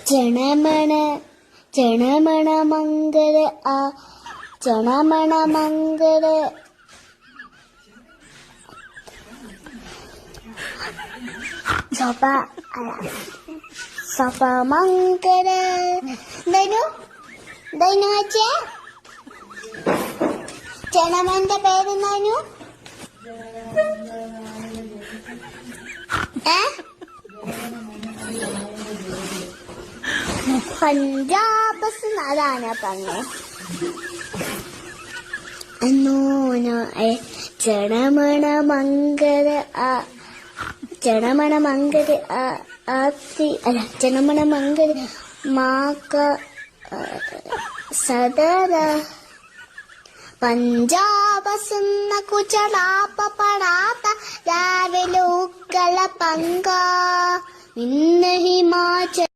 ജനമണ ജനമണ മംഗള ആ ജനമണ മംഗള സഭ സഭ മംഗള ദൈനു ദൈനു വെച്ചേ ജനമന്റെ പേരെന്താനു പഞ്ചാബ് അതാണ് പറഞ്ഞു ജനമണ മംഗള ജനമണ മംഗള ആത്തി അല്ല ജനമണ മംഗള മാക സദര പഞ്ചാബ് സുന്ന കുചലാപ പടാത്ത രാവിലെ ഉക്കല പങ്ക ഇന്ന് ഹിമാചൽ